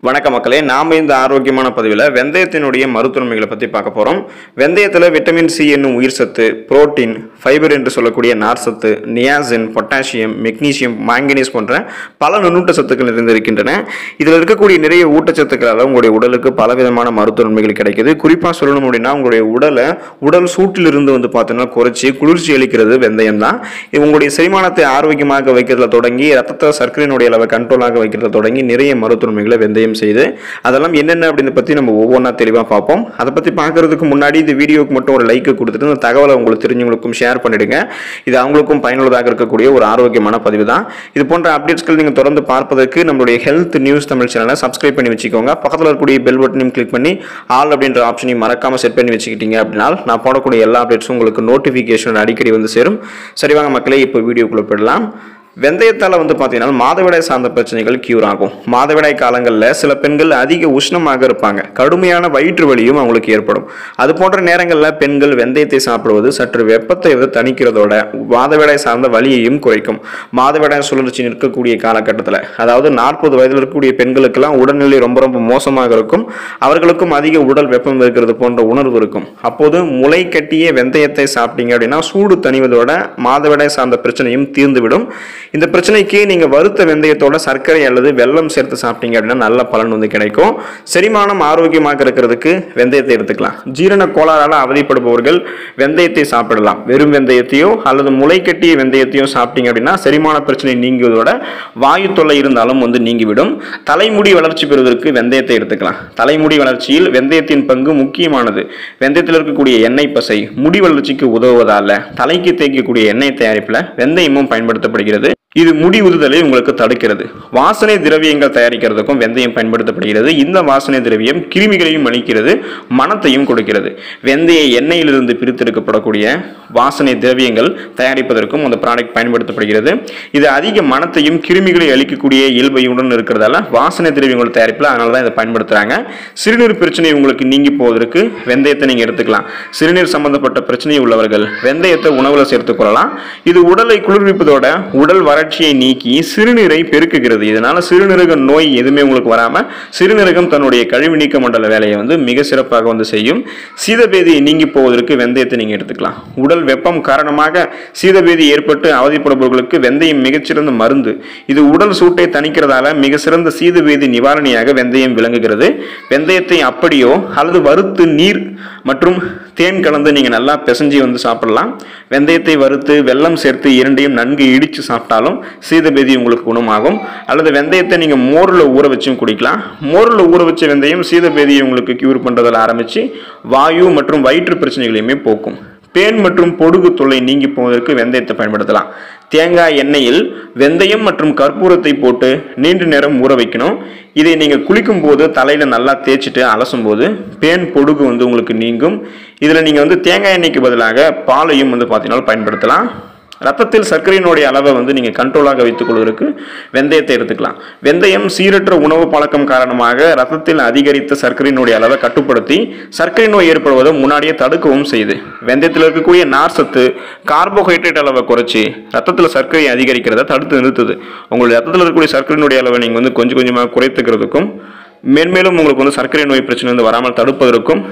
வணக்க மக்களே, நாம இந்த ஆரோக்கியமான பதிவில் வெந்தயத்தினுடைய மருத்துவமைகளை பற்றி பார்க்க போகிறோம். வெந்தயத்தில் விட்டமின் சி என்னும் உயிர் சத்து, புரோட்டீன், ஃபைபர் என்று சொல்லக்கூடிய நார் சத்து, நியாசின், பொட்டாசியம், மெக்னீசியம், மாங்கனீஸ் போன்ற பல நுண்ணூட்ட சத்துக்கள் நிறைந்திருக்கின்றன. இதில் இருக்கக்கூடிய நிறைய ஊட்டச்சத்துக்களால் உங்களுடைய உடலுக்கு பலவிதமான மருத்துவமைகள் கிடைக்குது. குறிப்பாக சொல்லணும் அப்படின்னா உங்களுடைய உடல் சூட்டிலிருந்து பார்த்தீங்கன்னா குறைச்சி குளிர்ச்சி அளிக்கிறது வெந்தயம் தான். இது உங்களுடைய செரிமானத்தை ஆரோக்கியமாக வைக்கிறதுல தொடங்கி ரத்தத்தில் சர்க்கரையினுடைய அளவை கண்ட்ரோலாக வைக்கிறதுல தொடங்கி நிறைய மருத்துவமைகளை வெந்தயம் செய்து அதெல்லாம் என்னென்ன அப்படின்னு பத்தி நம்ம ஒவ்வொன்றா தெளிவாக பார்ப்போம். அதை பத்தி பார்க்கறதுக்கு முன்னாடி இந்த வீடியோக்கு மட்டும் ஒரு லைக் கொடுத்துட்டு இந்த தகவலை உங்களுக்கு தெரிஞ்சவங்களுக்கும் ஷேர் பண்ணிடுங்க. இது அவங்களுக்கும் பயனுள்ளதாக இருக்கக்கூடிய ஒரு ஆரோக்கியமான பதிவு தான். இது போன்ற அப்டேட்ஸ்கள் நீங்க தொடர்ந்து பார்ப்பதற்கு நம்மளுடைய ஹெல்த் நியூஸ் தமிழ் சேனலை சப்ஸ்கிரைப் பண்ணி வச்சுக்கோங்க. பக்கத்தில் இருக்கக்கூடிய பெல் பட்டனையும் கிளிக் பண்ணி ஆல் அப்படின்ற ஆப்ஷனையும் மறக்காம செட் பண்ணி வச்சுக்கிட்டீங்க அப்படின்னா நான் போடக்கூடிய எல்லா அப்டேட்ஸும் உங்களுக்கு நோட்டிஃபிகேஷன் அடிக்கடி சேரும். சரி வாங்க மக்களே, இப்போ வீடியோக்குள்ள போயிடலாம். வெந்தயத்தால் பார்த்தீங்கன்னா மாதவிடாய் சார்ந்த பிரச்சனைகள் கியூர் ஆகும். மாதவிடாய் காலங்களில் சில பெண்கள் அதிக உஷ்ணமாக இருப்பாங்க, கடுமையான வயிற்று வலியும் அவங்களுக்கு ஏற்படும். அது போன்ற நேரங்களில் பெண்கள் வெந்தயத்தை சாப்பிடுவது சற்று வெப்பத்தை தணிக்கிறதோட மாதவிடாய் சார்ந்த வலியையும் குறைக்கும். மாதவிடாய் சுழற்சி நிற்கக்கூடிய காலகட்டத்தில், அதாவது 40 வயதில் இருக்கக்கூடிய பெண்களுக்கெல்லாம் உடல்நிலை ரொம்ப ரொம்ப மோசமாக இருக்கும். அவர்களுக்கும் அதிக உடல் வெப்பம் இருக்கிறது போன்ற உணர்வு இருக்கும். அப்போது முளை கட்டிய வெந்தயத்தை சாப்பிட்டீங்க அப்படின்னா சூடு தணிவதோட மாதவிடாய் சார்ந்த பிரச்சனையும் தீர்ந்துவிடும். இந்த பிரச்சனைக்கு நீங்க வறுத்த வெந்தயத்தோட சர்க்கரை அல்லது வெல்லம் சேர்த்து சாப்பிட்டீங்க அப்படின்னா நல்ல பலன் கிடைக்கும். செரிமானம் ஆரோக்கியமாக இருக்கிறதுக்கு வெந்தயத்தை எடுத்துக்கலாம். ஜீரண கோளாறால அவதிப்படுபவர்கள் வெந்தயத்தை சாப்பிடலாம். வெறும் வெந்தயத்தையோ அல்லது முளை கட்டிய வெந்தயத்தையோ சாப்பிட்டீங்க அப்படின்னா செரிமான பிரச்சனை நீங்குவதோட வாயு தொல்லை இருந்தாலும் நீங்கிவிடும். தலைமுடி வளர்ச்சி பெறுவதற்கு வெந்தயத்தை எடுத்துக்கலாம். தலைமுடி வளர்ச்சியில் வெந்தயத்தின் பங்கு முக்கியமானது. வெந்தயத்தில் இருக்கக்கூடிய எண்ணெய் பசை முடி வளர்ச்சிக்கு உதவுவதால தலைக்கு தேய்க்கக்கூடிய எண்ணெய் தயாரிப்புல வெந்தயமும் பயன்படுத்தப்படுகிறது. இது முடி உதுதலை உங்களுக்கு தடுக்கிறது. வாசனை திரவியங்கள் தயாரிக்கிறதுக்கும் வெந்தயம் பயன்படுத்தப்படுகிறது. இந்த வாசனை திரவியம் கிருமிகளையும் அழிக்கிறது, மணத்தையும் கொடுக்கிறது. வெந்தய எண்ணெயிலிருந்து பிரித்தெடுக்கப்படக்கூடிய வாசனை திரவியங்கள் தயாரிப்பதற்கும் அந்த ப்ராடக்ட் பயன்படுத்தப்படுகிறது. இது அதிக மணத்தையும் கிருமிகளை அழிக்கக்கூடிய இயல்பையுடன் இருக்கிறதால வாசனை திரவியங்கள் தயாரிப்பில் அதனால தான் இதை பயன்படுத்துறாங்க. சிறுநீர் பிரச்சனை உங்களுக்கு நீங்கி போவதற்கு வெந்தயத்தை நீங்க எடுத்துக்கலாம். சிறுநீர் சம்பந்தப்பட்ட பிரச்சனை உள்ளவர்கள் வெந்தயத்தை உணவுல சேர்த்துக் கொள்ளலாம். இது உடலை குளிர்விப்பதோட உடல் வறட்சியை நீக்கி சிறுநீரை பெருக்குகிறது. இதனால சிறுநீரக நோய் எதுவுமே உங்களுக்கு வராம சிறுநீரகம் தன்னுடைய கழிவு நீக்க மண்டல வேலையை மிக சிறப்பாக செய்யும். சீதபேதியை நீங்கி போவதற்கு வெந்தயத்தை நீங்க எடுத்துக்கலாம். உடல் வெப்பம் காரணமாக சீதபேதி ஏற்பட்டு அவதிப்படுபவர்களுக்கு வெந்தயம் மிகச்சிறந்த மருந்து. இது உடல் சூட்டை தணிக்கிறதால மிக சிறந்த சீதபேதி நிவாரணியாக வெந்தயம் விளங்குகிறது. வெந்தயத்தை அப்படியோ அல்லது வறுத்து நீர் மற்றும் தேன் கலந்து நீங்க நல்லா பிசைஞ்சு சாப்பிடலாம். வெந்தயத்தை வறுத்து வெல்லம் சேர்த்து இரண்டையும் நன்கு இடிச்சு சாப்பிட்டாலும் சீதபேதி உங்களுக்கு குணமாகும். அல்லது வெந்தயத்தை நீங்க மோர்ல ஊற வச்சும் குடிக்கலாம். மோர்ல ஊற வச்ச வெந்தயம் சீதபேதியை உங்களுக்கு கியூர் பண்றதில் ஆரம்பிச்சு வாயு மற்றும் வயிற்று பிரச்சனைகளையுமே போக்கும். பேன் மற்றும் பொடுகு தொல்லை நீங்கி போவதற்கு வெந்தயத்தை பயன்படுத்தலாம். தேங்காய் எண்ணெயில் வெந்தயம் மற்றும் கற்பூரத்தை போட்டு நீண்ட நேரம் ஊற வைக்கணும். இதை நீங்கள் குளிக்கும் போது தலையில் நல்லா தேய்ச்சிட்டு அலசும் போது பேன் பொடுகு உங்களுக்கு நீங்கும். இதில் நீங்கள் தேங்காய் எண்ணெய்க்கு பதிலாக பாலையும் பார்த்தீங்கன்னா பயன்படுத்தலாம். ரத்தத்தில் சர்க்கரையினுடைய அளவை நீங்கள் கண்ட்ரோலாக வைத்துக் கொள்வதற்கு வெந்தயத்தை எடுத்துக்கலாம். வெந்தயம் சீரற்ற உணவு பழக்கம் காரணமாக ரத்தத்தில் அதிகரித்த சர்க்கரையினுடைய அளவை கட்டுப்படுத்தி சர்க்கரை நோய் ஏற்படுவதை முன்னாடியே தடுக்கவும் செய்யுது. வெந்தயத்தில் இருக்கக்கூடிய நார் சத்து கார்போஹைட்ரேட் அளவை குறைச்சி ரத்தத்தில் சர்க்கரை அதிகரிக்கிறத தடுத்து நிறுத்துது. உங்களுடைய ரத்தத்தில் இருக்கக்கூடிய சர்க்கரையினுடைய அளவை நீங்கள் கொஞ்சம் கொஞ்சமாக குறைத்துக்கிறதுக்கும் மேன்மேலும் உங்களுக்கு சர்க்கரை நோய் பிரச்சனை வராமல் தடுப்பதற்கும்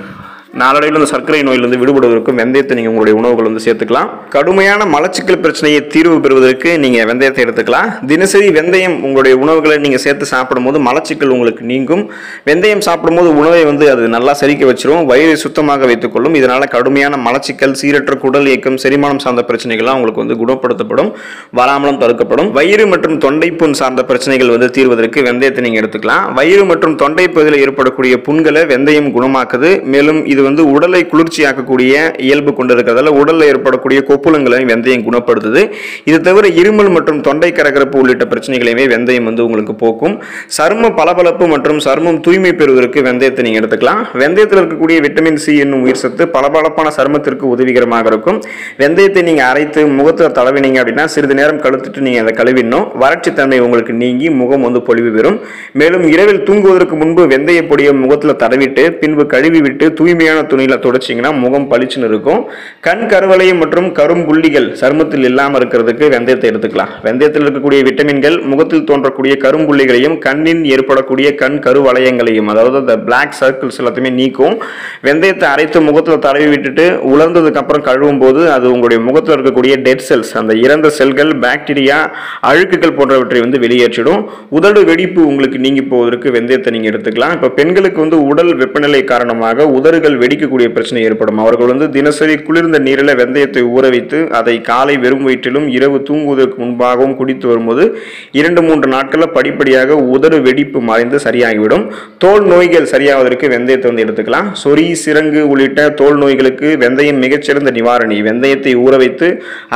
நாளடைவில் இந்த சர்க்கரை நோயிலிருந்து விடுபடுவதற்கும் வெந்தயத்தை நீங்கள் உங்களுடைய உணவுகள் சேர்த்துக்கலாம். கடுமையான மலச்சிக்கல் பிரச்சனையை தீர்வு பெறுவதற்கு நீங்கள் வெந்தயத்தை எடுத்துக்கலாம். தினசரி வெந்தயம் உங்களுடைய உணவுகளை நீங்கள் சேர்த்து சாப்பிடும்போது மலச்சிக்கல் உங்களுக்கு நீங்கும். வெந்தயம் சாப்பிடும்போது உணவை அது நல்லா செரிக்க வச்சிரும், வயிறை சுத்தமாக வைத்துக்கொள்ளும். இதனால் கடுமையான மலச்சிக்கல், சீரற்ற குடல் இயக்கம், செரிமானம் சார்ந்த பிரச்சனைகள்லாம் உங்களுக்கு குணப்படுத்தப்படும், வராமலும் தடுக்கப்படும். வயிறு மற்றும் தொண்டை புண் சார்ந்த பிரச்சனைகள் தீர்வதற்கு வெந்தயத்தை நீங்கள் எடுத்துக்கலாம். வயிறு மற்றும் தொண்டை பகுதியில் ஏற்படக்கூடிய புண்களை வெந்தயம் குணமாக்குது. மேலும் இது உடலை குளிர்ச்சியாக்கக்கூடிய இயல்பு கொண்டிருக்கிறதால உடலில் ஏற்படக்கூடிய கொப்புளங்களை வெந்தயம் குணப்படுத்துது. இது தவிர இருமல் மற்றும் தொண்டை கரகரப்பு உள்ளிட்ட பிரச்சனைகளையுமே வெந்தயம் உங்களுக்கு போக்கும். சரும பளபளப்பு மற்றும் சருமம் தூய்மை பெறுவதற்கு வெந்தயத்தை நீங்க எடுத்துக்கலாம். வெந்தயத்தில் இருக்கக்கூடிய விட்டமின் சி என்னும் உயிர் சத்து பளபளப்பான சருமத்திற்கு உதவிகரமாக இருக்கும். வெந்தயத்தை நீங்க அரைத்து முகத்தில் தடவினீங்க அப்படின்னா சிறிது நேரம் கழுத்துட்டு நீங்க அதை கழுவிடணும். வறட்சி தன்மை உங்களுக்கு நீங்கி முகம் பொலிவு பெறும். மேலும் இரவில் தூங்குவதற்கு முன்பு வெந்தய பொடியை முகத்தில் தடவிட்டு பின்பு கழுவி விட்டு தூய்மையான குளிர்ச்சியான துணியில் துடைச்சிங்கன்னா முகம் பளிச்சுன்னு இருக்கும். கண் கருவளையம் மற்றும் கரும்புள்ளிகள் சருமத்தில் இல்லாமல் இருக்கிறதுக்கு வெந்தயத்தை எடுத்துக்கலாம். வெந்தயத்தில் இருக்கக்கூடிய விட்டமின்கள் முகத்தில் தோன்றக்கூடிய கரும்புள்ளிகளையும் கண்ணின் ஏற்படக்கூடிய கண் கருவளையங்களையும், அதாவது அந்த பிளாக் சர்க்கிள்ஸ் எல்லாத்தையுமே நீக்கும். வெந்தயத்தை அரைத்து முகத்தில் தடவி விட்டுட்டு உலர்ந்ததுக்கு அப்புறம் கழுவும் போது அது உங்களுடைய முகத்தில் இருக்கக்கூடிய டெட் செல்ஸ், அந்த இறந்த செல்கள், பாக்டீரியா, அழுக்குகள் போன்றவற்றை வெளியேற்றிடும். உதடு வெடிப்பு உங்களுக்கு நீங்கி போவதற்கு வெந்தயத்தை நீங்க எடுத்துக்கலாம். இப்போ பெண்களுக்கு உடல் வெப்பநிலை காரணமாக உதடுகள் வெடிக்கக்கூடிய பிரச்சனை ஏற்படும். அவர்கள் தினசரி குளிர்ந்த நீரில் வெந்தயத்தை ஊற வைத்து அதை காலை வெறும் வயிற்றிலும் இரவு தூங்குவதற்கு முன்பாகவும் குடித்து வரும்போது 2-3 நாட்களில் படிப்படியாக உதடு வெடிப்பு மறைந்து சரியாகிவிடும். தோல் நோய்கள் சரியாவதற்கு வெந்தயத்தை எடுத்துக்கலாம். சொறி, சிரங்கு உள்ளிட்ட தோல் நோய்களுக்கு வெந்தயம் மிகச்சிறந்த நிவாரணி. வெந்தயத்தை ஊற வைத்து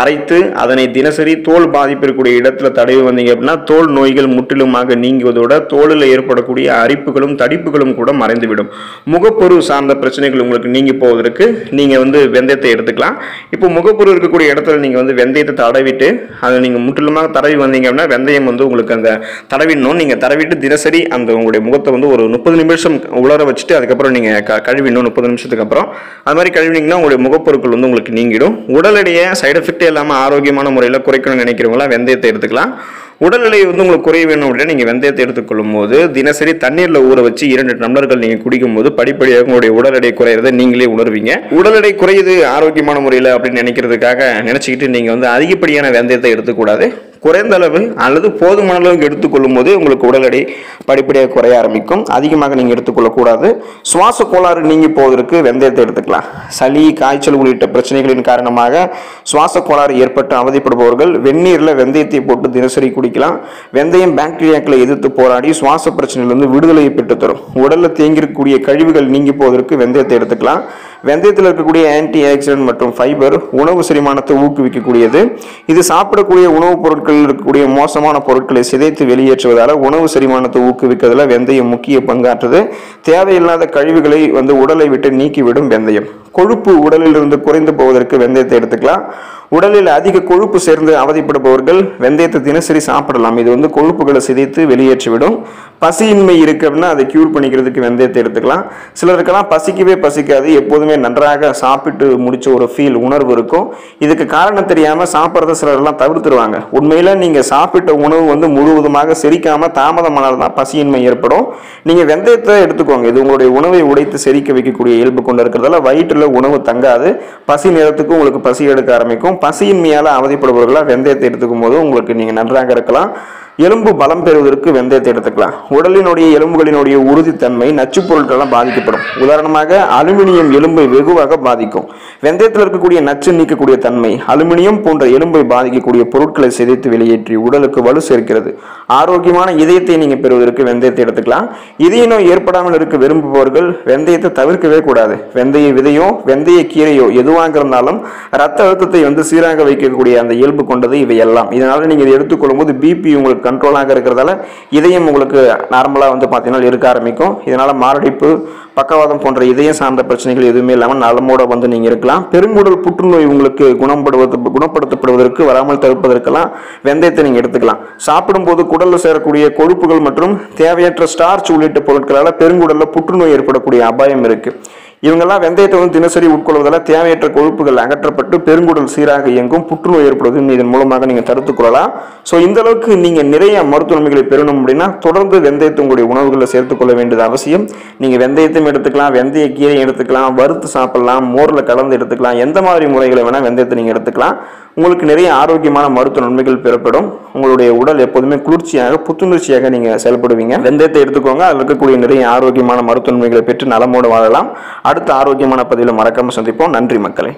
அரைத்து அதனை தினசரி தோல் பாதிப்பு இருக்கக்கூடிய இடத்துல தடவி வந்தீங்க அப்படின்னா தோல் நோய்கள் முற்றிலுமாக நீங்குவதோட தோலில் ஏற்படக்கூடிய அரிப்புகளும் தடிப்புகளும் கூட மறைந்துவிடும். முகப்பொரு சார்ந்த பிரச்சனைகள் உங்களுக்கு நீங்கி போவதற்கு நீங்க வெந்தயத்தை எடுத்துக்கலாம். இப்போ முகப்பொரு இருக்கக்கூடிய இடத்துல நீங்க வெந்தயத்தை தடவிட்டு அதை நீங்க முற்றிலுமாக தடவி வந்தீங்க அப்படின்னா வெந்தயம் உங்களுக்கு அந்த தடவிடணும். நீங்க தடவிட்டு தினசரி அந்த உங்களுடைய முகத்தை ஒரு 30 நிமிஷம் உலர வச்சுட்டு அதுக்கப்புறம் நீங்க கழுவிடணும். 30 நிமிஷத்துக்கு அப்புறம் அது மாதிரி கழுவினீங்கன்னா உங்களுடைய முகப்பொருட்கள் உங்களுக்கு நீங்கிடும். உடல் எடையை சைடு எஃபெக்டே இல்லாமல் ஆரோக்கியமான முறையில் குறைக்கணும்னு நினைக்கிறவங்களாம் வெந்தயத்தை எடுத்துக்கலாம். உடல் எடை உங்களுக்கு குறைய வேணும் அப்படின்னா நீங்கள் வெந்தயத்தை எடுத்துக்கொள்ளும் போது தினசரி தண்ணீரில் ஊற வச்சு 2 டம்ளர்கள் நீங்கள் குடிக்கும் போது படிப்படியாக உங்களுடைய உடல் எடை குறையிறதை நீங்களே உணர்வீங்க. உடல் எடை குறையுது ஆரோக்கியமான முறையில் அப்படின்னு நினைச்சிக்கிட்டு நீங்கள் அதிகப்படியான வெந்தயத்தை எடுத்துக்கூடாது. குறைந்த அளவு அல்லது போதுமான அளவுக்கு எடுத்துக்கொள்ளும் போது உங்களுக்கு உடல் எடை படிப்படியாக குறைய ஆரம்பிக்கும். அதிகமாக நீங்கள் எடுத்துக்கொள்ளக்கூடாது. சுவாச கோளாறு நீங்கி போவதற்கு வெந்தயத்தை எடுத்துக்கலாம். சளி, காய்ச்சல் உள்ளிட்ட பிரச்சனைகளின் காரணமாக சுவாச கோளாறு ஏற்பட்டு அவதிப்படுபவர்கள் வெந்நீரில் வெந்தயத்தை போட்டு தினசரி குடிக்கலாம். வெந்தயம் பாக்டீரியாக்களை எதிர்த்து போராடி சுவாச பிரச்சனையிலிருந்து விடுதலையை பெற்றுத்தரும். உடலில் தேங்கியிருக்கக்கூடிய கழிவுகள் நீங்கி போவதற்கு வெந்தயத்தை எடுத்துக்கலாம். வெந்தயத்தில் இருக்கக்கூடிய ஆன்டி ஆக்சிடென்ட் மற்றும் ஃபைபர் உணவு செரிமானத்தை ஊக்குவிக்கக்கூடியது. இது சாப்பிடக்கூடிய உணவுப் பொருட்களில் இருக்கக்கூடிய மோசமான பொருட்களை சிதைத்து வெளியேற்றுவதால் உணவு செரிமானத்தை ஊக்குவிக்கிறதுல வெந்தயம் முக்கிய பங்காற்றுது. தேவையில்லாத கழிவுகளை உடலை விட்டு நீக்கிவிடும் வெந்தயம். கொழுப்பு உடலில் இருந்து குறைந்து போவதற்கு வெந்தயத்தை எடுத்துக்கலாம். உடலில் அதிக கொழுப்பு சேர்ந்து அவதிப்படுபவர்கள் வெந்தயத்தை தினசரி சாப்பிடலாம். இது கொழுப்புகளை சிதைத்து வெளியேற்றிவிடும். பசியின்மை இருக்கு அப்படின்னா அதை கியூர் பண்ணிக்கிறதுக்கு வெந்தயத்தை எடுத்துக்கலாம். சிலருக்கெல்லாம் பசிக்கவே பசிக்காது, எப்போதுமே நன்றாக சாப்பிட்டு முடிச்ச ஒரு உணர்வு இருக்கும். இதுக்கு காரணம் தெரியாம சாப்பிட்றத சிலரெல்லாம் தவிர்த்துருவாங்க. உண்மையில நீங்க சாப்பிட்ட உணவு முழுவதுமாக செரிக்காம தாமதமானால்தான் பசியின்மை ஏற்படும். நீங்க வெந்தயத்தை எடுத்துக்கோங்க. இது உங்களுடைய உணவை உடைத்து செரிக்க வைக்கக்கூடிய இயல்பு கொண்டு இருக்கிறதால வயிற்றுல உணவு தங்காது. பசி நேரத்துக்கு உங்களுக்கு பசி எடுக்க ஆரம்பிக்கும். பசியின்மையால அவதிப்படுபவர்களா வெந்தயத்தை எடுத்துக்கும் போது உங்களுக்கு நீங்க நன்றாக இருக்கலாம். எலும்பு பலம் பெறுவதற்கு வெந்தயத்தை எடுத்துக்கலாம். உடலினுடைய எலும்புகளினுடைய உறுதித்தன்மை நச்சு பொருட்களால் பாதிக்கப்படும். உதாரணமாக அலுமினியம் எலும்பை வெகுவாக பாதிக்கும். வெந்தயத்தில் இருக்கக்கூடிய நச்சு நீக்கக்கூடிய தன்மை அலுமினியம் போன்ற எலும்பை பாதிக்கக்கூடிய பொருட்களை சிதைத்து வெளியேற்றி உடலுக்கு வலு சேர்க்கிறது. ஆரோக்கியமான இதயத்தை நீங்க பெறுவதற்கு வெந்தயத்தை எடுத்துக்கலாம். இதய நோய் ஏற்படாமல் இருக்க விரும்புபவர்கள் வெந்தயத்தை தவிர்க்கவே கூடாது. வெந்தய விதையோ வெந்தய கீரையோ எதுவாக இருந்தாலும் ரத்த அழுத்தத்தை சீராக வைக்கக்கூடிய அந்த இயல்பு கொண்டது இவையெல்லாம். இதனால நீங்க இதை எடுத்துக்கொள்ளும் போது பிபி உங்களுக்கு கண்ட்ரோலாக இருக்கிறதால இதயம் உங்களுக்கு நார்மலா பார்த்தீங்கன்னா இருக்க ஆரம்பிக்கும். இதனால மாரடைப்பு, பக்கவாதம் போன்ற இதயம் சார்ந்த பிரச்சனைகள் எதுவுமே இல்லாமல் நலமோட நீங்க இருக்கலாம். பெருங்குடல் புற்றுநோய் உங்களுக்கு குணப்படுத்தப்படுவதற்கு வராமல் தடுப்பதற்கெல்லாம் வெந்தயத்தை நீங்க எடுத்துக்கலாம். சாப்பிடும்போது குடல்ல சேரக்கூடிய கொழுப்புகள் மற்றும் தேவையற்ற ஸ்டார்ச் உள்ளிட்ட பொருட்களால பெருங்குடல்ல புற்றுநோய் ஏற்படக்கூடிய அபாயம் இருக்கு. இவங்கெல்லாம் வெந்தயத்தை தினசரி உட்கொள்வதால் தேவையற்ற கொழுப்புகள் அகற்றப்பட்டு பெருங்குடல் சீராக இயங்கும். புற்றுநோய் ஏற்படுவது இதன் மூலமாக நீங்க தடுத்துக் கொள்ளலாம். ஸோ இந்த அளவுக்கு நீங்க நிறைய மருத்துவ நன்மைகளை பெறணும் அப்படின்னா தொடர்ந்து வெந்தயத்தை உங்களுடைய உணவுகளில் சேர்த்துக் கொள்ள வேண்டியது அவசியம். நீங்க வெந்தயத்தையும் எடுத்துக்கலாம், வெந்தய கீரையும் எடுத்துக்கலாம், வறுத்து சாப்பிடலாம், மோர்ல கலந்து எடுத்துக்கலாம். எந்த மாதிரி முறைகளை வேணா வெந்தயத்தை நீங்க எடுத்துக்கலாம். உங்களுக்கு நிறைய ஆரோக்கியமான மருத்துவ நன்மைகள் பெறப்படும். உங்களுடைய உடல் எப்போதுமே குளிர்ச்சியாக புத்துணர்ச்சியாக நீங்க செயல்படுவீங்க. வெந்தயத்தை எடுத்துக்கோங்க. அதில் இருக்கக்கூடிய நிறைய ஆரோக்கியமான மருத்துவ நன்மைகளை பெற்று நலமோடு வாழலாம். அடுத்த ஆரோக்கியமான பதிவில் மறக்காம சந்திப்போம். நன்றி மக்களே.